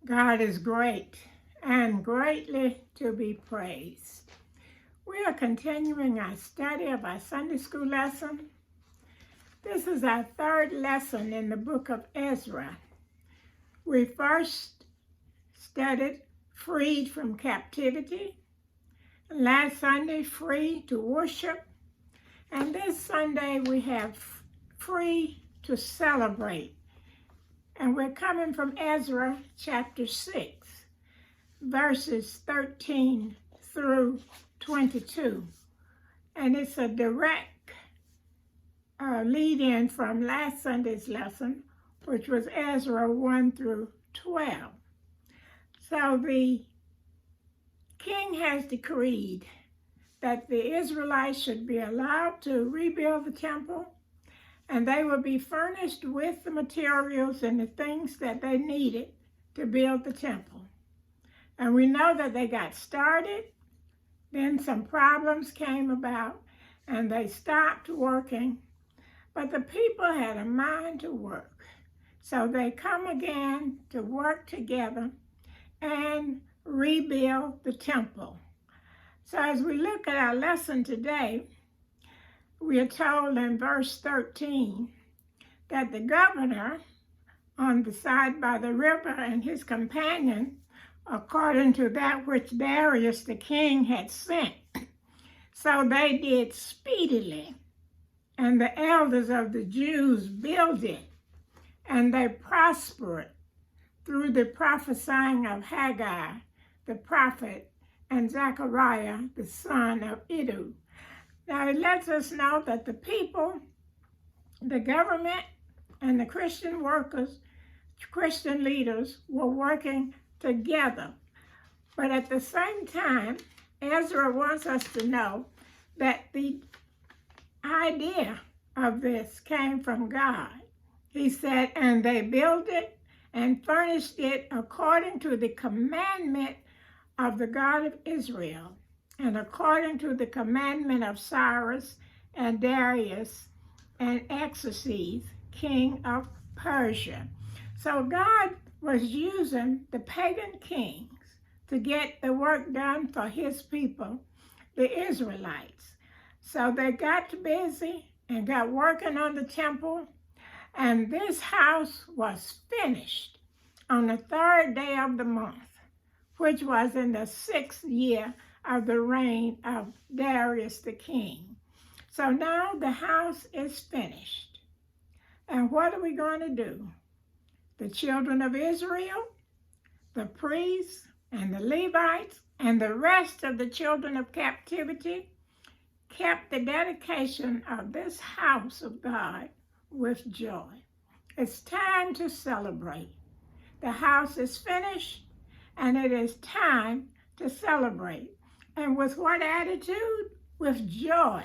God is great and greatly to be praised. We are continuing our study of our Sunday school lesson. This is our third lesson in the book of Ezra. We first studied freed from captivity, last Sunday free to worship, and this Sunday we have free to celebrate. And we're coming from Ezra chapter 6, verses 13 through 22. And it's a direct lead-in from last Sunday's lesson, which was Ezra 1 through 12. So the king has decreed that the Israelites should be allowed to rebuild the temple, and they will be furnished with the materials and the things that they needed to build the temple. And we know that they got started, then some problems came about, and they stopped working. But the people had a mind to work. So they come again to work together and rebuild the temple. So as we look at our lesson today, we are told in verse 13 that the governor on the side by the river and his companion, according to that which Darius the king had sent. So they did speedily, and the elders of the Jews builded, and they prospered through the prophesying of Haggai, the prophet, and Zechariah, the son of Iddo. Now, it lets us know that the people, the government, and the Christian workers, Christian leaders were working together. But at the same time, Ezra wants us to know that the idea of this came from God. He said, and they built it and furnished it according to the commandment of the God of Israel, and according to the commandment of Cyrus and Darius and Xerxes, king of Persia. So God was using the pagan kings to get the work done for his people, the Israelites. So they got busy and got working on the temple, and this house was finished on the third day of the month, which was in the 6th year of the reign of Darius the king. So now the house is finished. And what are we going to do? The children of Israel, the priests, and the Levites, and the rest of the children of captivity kept the dedication of this house of God with joy. It's time to celebrate. The house is finished, and it is time to celebrate. And with what attitude? With joy.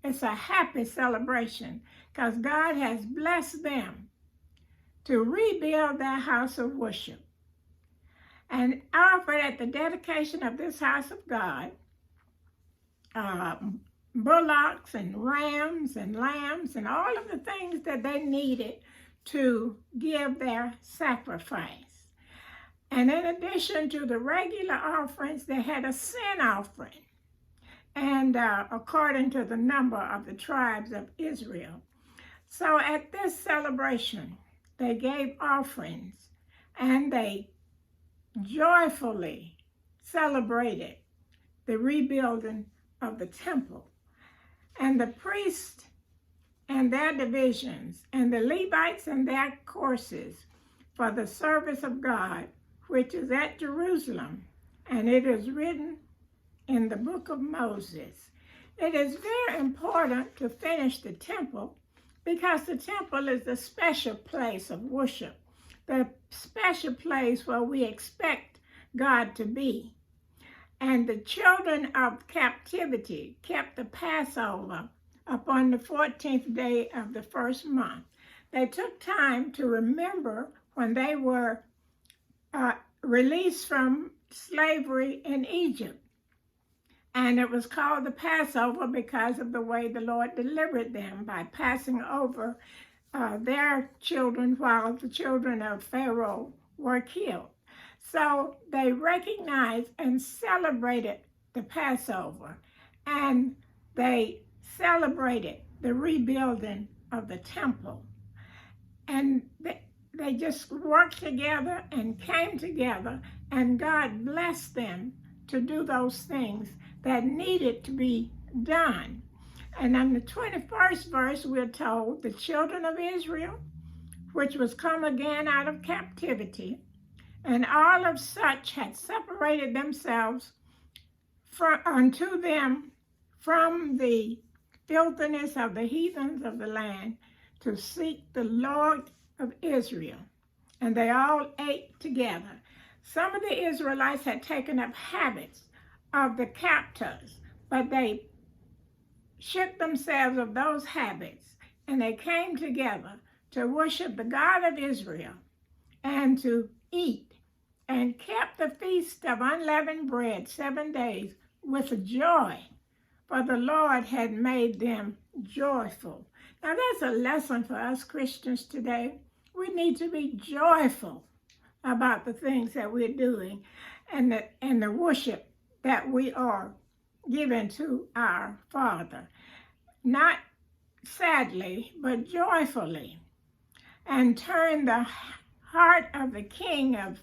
It's a happy celebration because God has blessed them to rebuild their house of worship. And offered at the dedication of this house of God, bullocks and rams and lambs and all of the things that they needed to give their sacrifice. And in addition to the regular offerings, they had a sin offering, and according to the number of the tribes of Israel. So at this celebration, they gave offerings, and they joyfully celebrated the rebuilding of the temple. And the priests and their divisions, and the Levites and their courses for the service of God, which is at Jerusalem, and it is written in the book of Moses. It is very important to finish the temple because the temple is the special place of worship, the special place where we expect God to be. And the children of captivity kept the Passover upon the 14th day of the first month. They took time to remember when they were released from slavery in Egypt. And it was called the Passover because of the way the Lord delivered them by passing over their children while the children of Pharaoh were killed. So they recognized and celebrated the Passover, and they celebrated the rebuilding of the temple. And they just worked together and came together, and God blessed them to do those things that needed to be done. And in the 21st verse, we're told the children of Israel, which was come again out of captivity, and all of such had separated themselves unto them from the filthiness of the heathens of the land to seek the Lord of Israel. And they all ate together. Some of the Israelites had taken up habits of the captors, but they shook themselves of those habits, and they came together to worship the God of Israel and to eat, and kept the feast of unleavened bread 7 days with joy, for the Lord had made them joyful. Now that's a lesson for us Christians today. We need to be joyful about the things that we're doing and the worship that we are giving to our Father. Not sadly, but joyfully. And turn the heart of the king of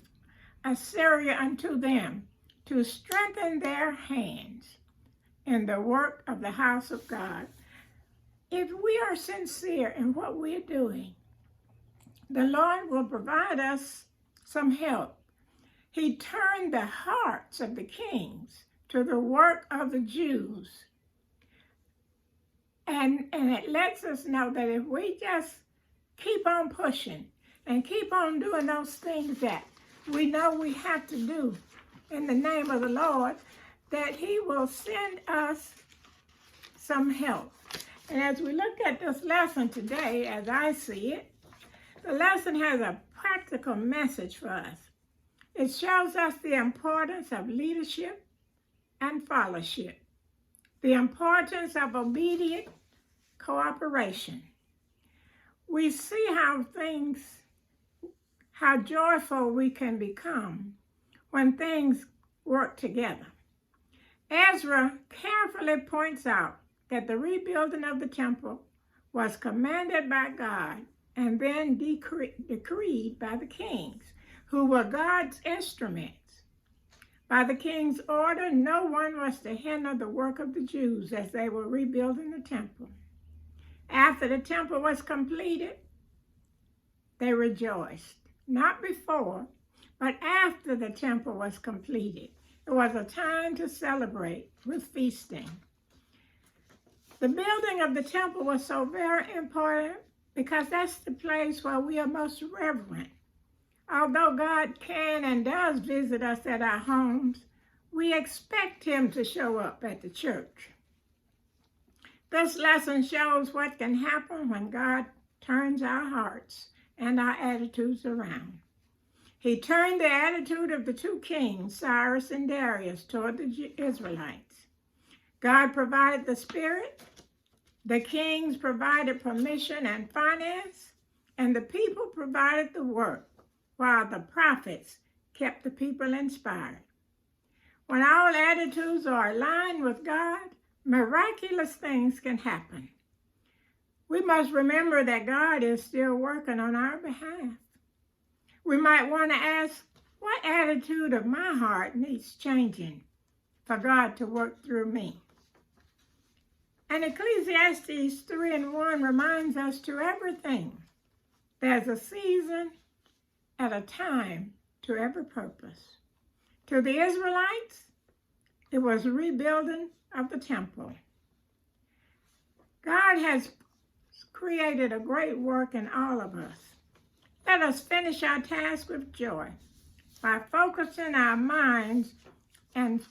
Assyria unto them, to strengthen their hands in the work of the house of God. If we are sincere in what we're doing, the Lord will provide us some help. He turned the hearts of the kings to the work of the Jews. And it lets us know that if we just keep on pushing and keep on doing those things that we know we have to do in the name of the Lord, that He will send us some help. And as we look at this lesson today, as I see it, the lesson has a practical message for us. It shows us the importance of leadership and fellowship, the importance of obedient cooperation. We see how joyful we can become when things work together. Ezra carefully points out that the rebuilding of the temple was commanded by God and then decreed by the kings, who were God's instruments. By the king's order, no one was to hinder the work of the Jews as they were rebuilding the temple. After the temple was completed, they rejoiced. Not before, but after the temple was completed. It was a time to celebrate with feasting. The building of the temple was so very important because that's the place where we are most reverent. Although God can and does visit us at our homes, we expect Him to show up at the church. This lesson shows what can happen when God turns our hearts and our attitudes around. He turned the attitude of the two kings, Cyrus and Darius, toward the Israelites. God provided the spirit, the kings provided permission and finance, and the people provided the work, while the prophets kept the people inspired. When all attitudes are aligned with God, miraculous things can happen. We must remember that God is still working on our behalf. We might want to ask, what attitude of my heart needs changing for God to work through me? And Ecclesiastes 3:1 reminds us to everything, there's a season at a time to every purpose. To the Israelites, it was a rebuilding of the temple. God has created a great work in all of us. Let us finish our task with joy by focusing our minds and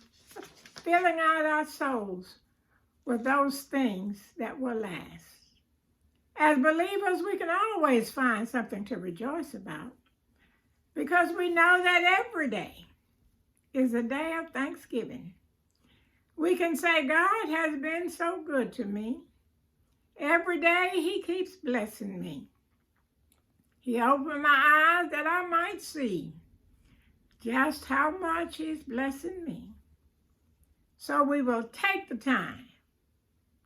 filling out our souls with those things that will last. As believers, we can always find something to rejoice about because we know that every day is a day of thanksgiving. We can say, God has been so good to me. Every day He keeps blessing me. He opened my eyes that I might see. just how much He's blessing me. So we will take the time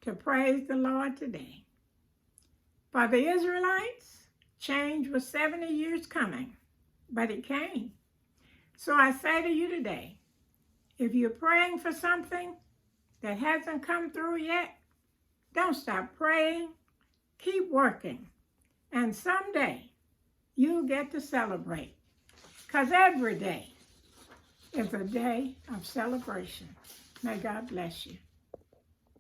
to praise the Lord today. For the Israelites, change was 70 years coming, but it came. So I say to you today, if you're praying for something that hasn't come through yet, don't stop praying. Keep working. And someday you'll get to celebrate. Because every day is a day of celebration. May God bless you.